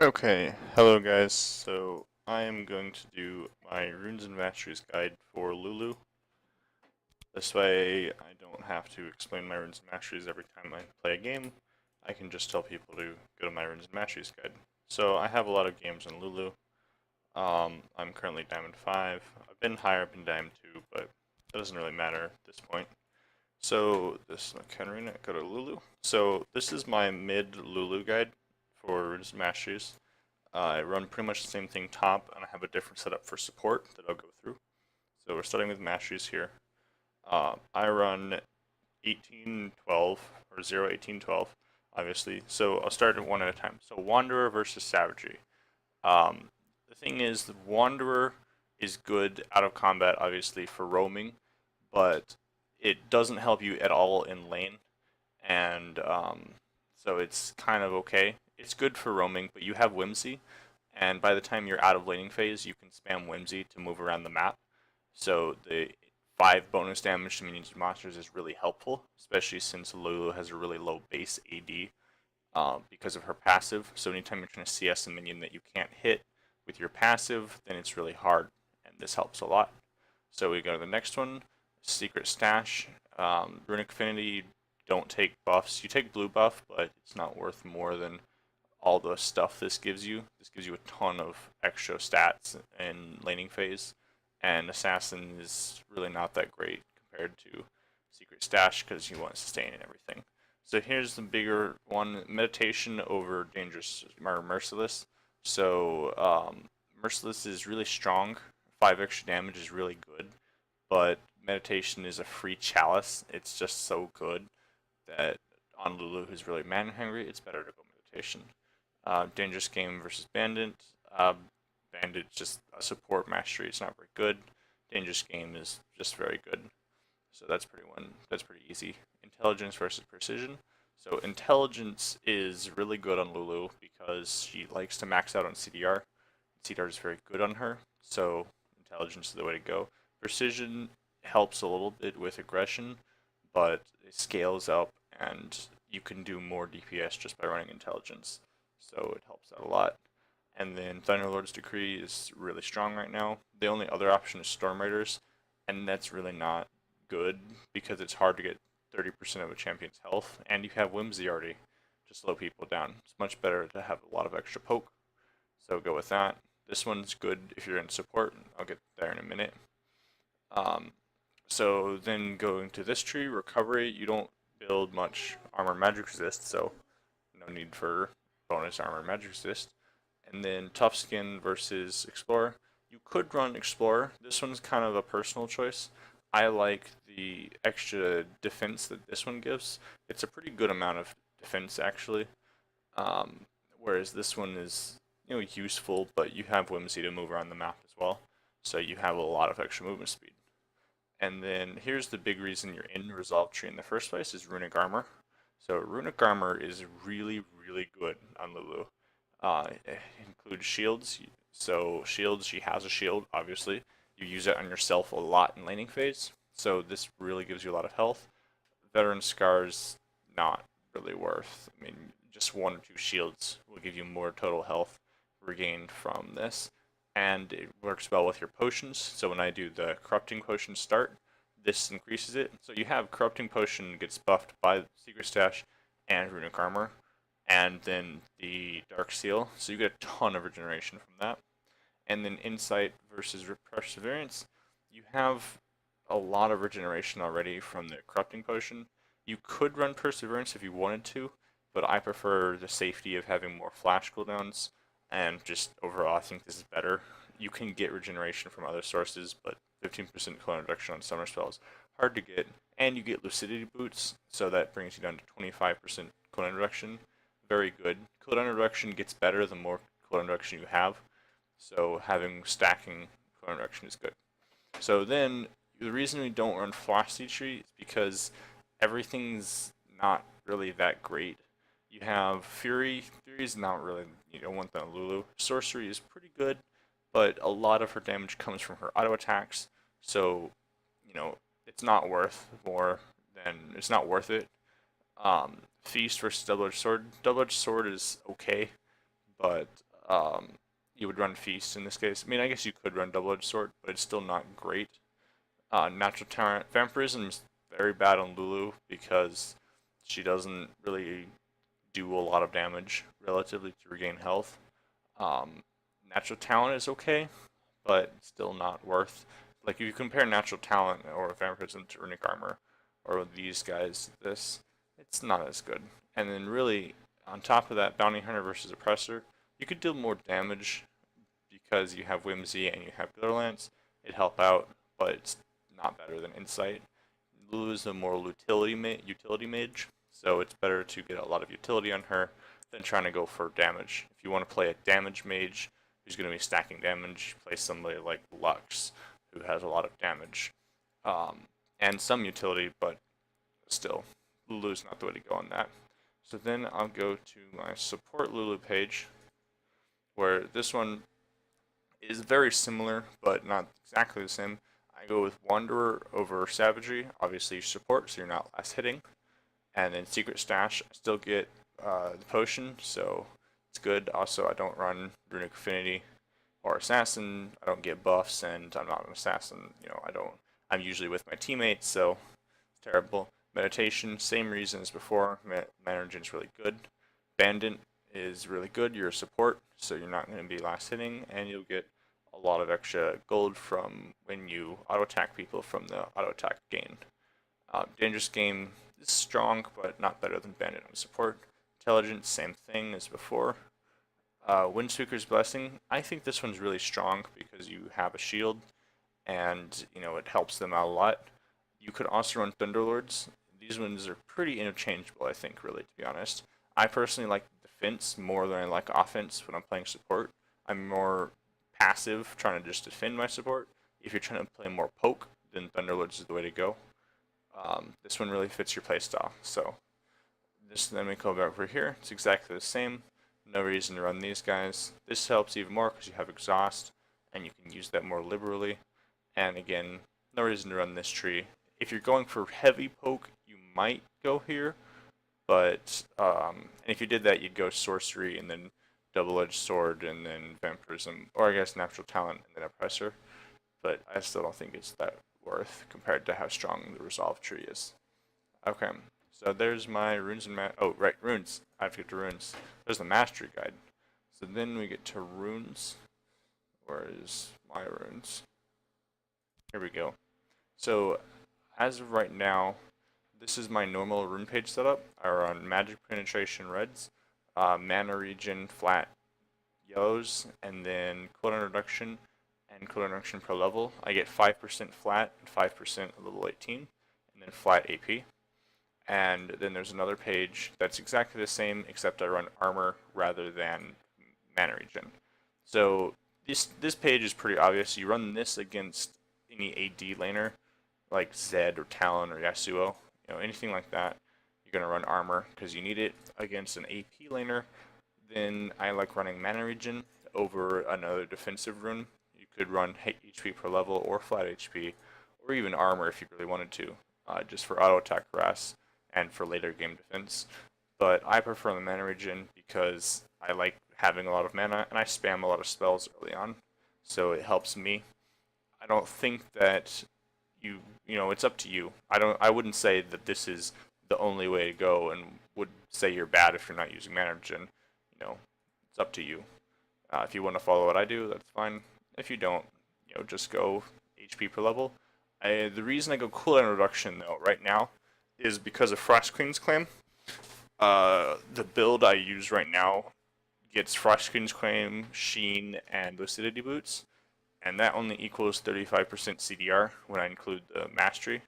Okay, hello guys. So I am going to do my Runes and Masteries guide for Lulu. This way I don't have to explain my Runes and Masteries every time I play a game. I can just tell people to go to my Runes and Masteries guide. So I have a lot of games on Lulu. I'm currently Diamond 5. I've been higher up in Diamond 2, but that doesn't really matter at this point. So this Katarina, go to Lulu. So this is my mid Lulu guide for Runes and Masteries. I run pretty much the same thing top, and I have a different setup for support that I'll go through. So we're starting with masteries here. I run 1812 or 0 1812, obviously. So I'll start at one at a time. So Wanderer versus Savagery. The thing is, the Wanderer is good out of combat, obviously, for roaming, but it doesn't help you at all in lane, and so it's kind of okay. It's good for roaming, but you have Whimsy, and by the time you're out of laning phase, you can spam Whimsy to move around the map. So the 5 bonus damage to minions and monsters is really helpful, especially since Lulu has a really low base AD because of her passive. So anytime you're trying to CS a minion that you can't hit with your passive, then it's really hard, and this helps a lot. So we go to the next one, Secret Stash. Runic Affinity, don't take buffs. You take blue buff, but it's not worth more than all the stuff this gives you. This gives you a ton of extra stats in laning phase, and Assassin is really not that great compared to Secret Stash because you want sustain and everything. So here's the bigger one, Meditation over Dangerous or Merciless. So Merciless is really strong, 5 extra damage is really good, but Meditation is a free chalice. It's just so good that on Lulu who's really mana hungry, it's better to go Meditation. Dangerous Game versus Bandit. Bandit's just a support mastery. It's not very good. Dangerous Game is just very good. So that's pretty easy. Intelligence versus Precision. So Intelligence is really good on Lulu because she likes to max out on CDR. CDR is very good on her, so Intelligence is the way to go. Precision helps a little bit with aggression, but it scales up and you can do more DPS just by running Intelligence, so it helps out a lot. And then Thunderlord's Decree is really strong right now. The only other option is Storm Raiders, and that's really not good because it's hard to get 30% of a champion's health, and you have Whimsy already to slow people down. It's much better to have a lot of extra poke, so go with that. This one's good if you're in support. I'll get there in a minute. Um, so then going to this tree, Recovery, you don't build much Armor Magic Resist, so no need for bonus Armor Magic Resist. And then Tough Skin versus Explorer. You could run Explorer. This one's kind of a personal choice. I like the extra defense that this one gives. It's a pretty good amount of defense, actually. Whereas this one is, useful, but you have Whimsy to move around the map as well. So you have a lot of extra movement speed. And then here's the big reason you're in Resolve Tree in the first place is Runic Armor. So Runic Armor is really, really good on Lulu. It includes shields. So shields, she has a shield, obviously. You use it on yourself a lot in laning phase. So this really gives you a lot of health. Veteran Scars, not really worth. I mean, just 1 or 2 shields will give you more total health regained from this. And it works well with your potions. So when I do the Corrupting Potion start, this increases it. So you have Corrupting Potion gets buffed by Secret Stash and Runic Armor, and then the Dark Seal. So you get a ton of regeneration from that. And then Insight versus Perseverance, you have a lot of regeneration already from the Corrupting Potion. You could run Perseverance if you wanted to, but I prefer the safety of having more flash cooldowns, and just overall I think this is better. You can get regeneration from other sources, but 15% cooldown reduction on summer spells, hard to get. And you get Lucidity Boots, so that brings you down to 25% cooldown reduction. Very good. Cooldown reduction gets better the more cooldown reduction you have, so having stacking cooldown reduction is good. So then the reason we don't run Flash Seed Tree is because everything's not really that great. You have Fury. Fury is not really, you don't want that on Lulu. Sorcery is pretty good, but a lot of her damage comes from her auto attacks. So, it's not worth more than, it's not worth it. Feast versus Double-Edged Sword. Double-Edged Sword is okay, but Um, you would run Feast in this case. I mean, I guess you could run Double-Edged Sword, but it's still not great. Natural Talent. Vampirism's very bad on Lulu because she doesn't really do a lot of damage relatively to regain health. Um, Natural Talent is okay, but still not worth. Like if you compare Natural Talent or Vampirism to Runic Armor, or these guys, it's not as good. And then really, on top of that, Bounty Hunter versus Oppressor, you could deal more damage because you have Whimsy and you have Glitterlance. It'd help out, but it's not better than Insight. Lulu is a more utility mage, so it's better to get a lot of utility on her than trying to go for damage. If you want to play a damage mage who's going to be stacking damage, play somebody like Lux, who has a lot of damage and some utility, but still, Lulu's not the way to go on that. So then I'll go to my support Lulu page, where this one is very similar, but not exactly the same. I go with Wanderer over Savagery. Obviously, support, so you're not last hitting. And then Secret Stash, I still get the potion, so it's good. Also, I don't run Runic Affinity or Assassin. I don't get buffs, and I'm not an assassin. I'm usually with my teammates, so it's terrible. Meditation, same reason as before. Mana Regen is really good. Bandit is really good. You're a support, so you're not going to be last hitting, and you'll get a lot of extra gold from when you auto attack people from the auto attack gain. Dangerous Game is strong, but not better than Bandit on support. Intelligence, same thing as before. Windspeaker's Blessing, I think this one's really strong because you have a shield, and it helps them out a lot. You could also run Thunderlords. These ones are pretty interchangeable, I think, really, to be honest. I personally like defense more than I like offense when I'm playing support. I'm more passive, trying to just defend my support. If you're trying to play more poke, then Thunderlords is the way to go. This one really fits your playstyle. So then we go back over here. It's exactly the same. No reason to run these guys. This helps even more because you have exhaust, and you can use that more liberally. And again, no reason to run this tree. If you're going for heavy poke, you might go here, but if you did that, you'd go sorcery and then double-edged sword and then vampirism, or I guess natural talent and then oppressor. But I still don't think it's that worth compared to how strong the resolve tree is. Okay, so there's my runes and runes. I have to get to runes. There's the mastery guide. So then we get to runes. Where is my runes? Here we go. So as of right now, this is my normal rune page setup. I run magic penetration reds, mana regen flat yellows, and then cooldown reduction and cooldown reduction per level. I get 5% flat and 5% level 18, and then flat AP. And then there's another page that's exactly the same, except I run armor rather than mana regen. So this page is pretty obvious. You run this against any AD laner, like Zed or Talon or Yasuo, anything like that. You're gonna run armor because you need it. Against an AP laner, then I like running mana regen over another defensive rune. You could run HP per level or flat HP, or even armor if you really wanted to, just for auto attack harass and for later game defense. But I prefer the mana regen because I like having a lot of mana and I spam a lot of spells early on, so it helps me. I don't think that it's up to you. I wouldn't say that this is the only way to go and would say you're bad if you're not using mana regen. It's up to you. If you want to follow what I do, that's fine. If you don't, just go HP per level. The reason I go cooldown reduction though right now is because of Frost Queen's Claim. The build I use right now gets Frost Queen's Claim, Sheen, and Lucidity Boots, and that only equals 35% CDR when I include the Mastery.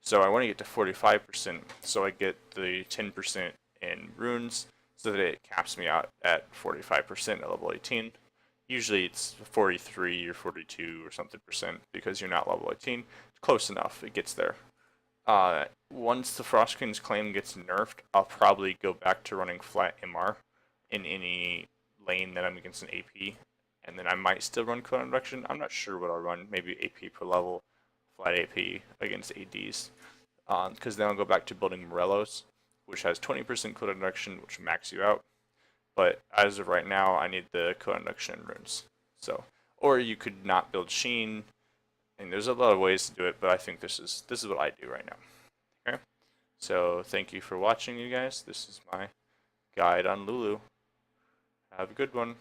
So I want to get to 45%, so I get the 10% in runes, so that it caps me out at 45% at level 18. Usually it's 43 or 42 or something percent because you're not level 18. It's close enough, it gets there. Once the Frost Queen's Claim gets nerfed, I'll probably go back to running flat MR in any lane that I'm against an AP, and then I might still run cooldown reduction. I'm not sure what I'll run, maybe AP per level, flat AP against ADs, because then I'll go back to building Morellos, which has 20% cooldown reduction, which will max you out. But as of right now, I need the co-induction runes. So, or you could not build Sheen, and there's a lot of ways to do it, but I think this is what I do right now. Okay, so thank you for watching, you guys. This is my guide on Lulu. Have a good one.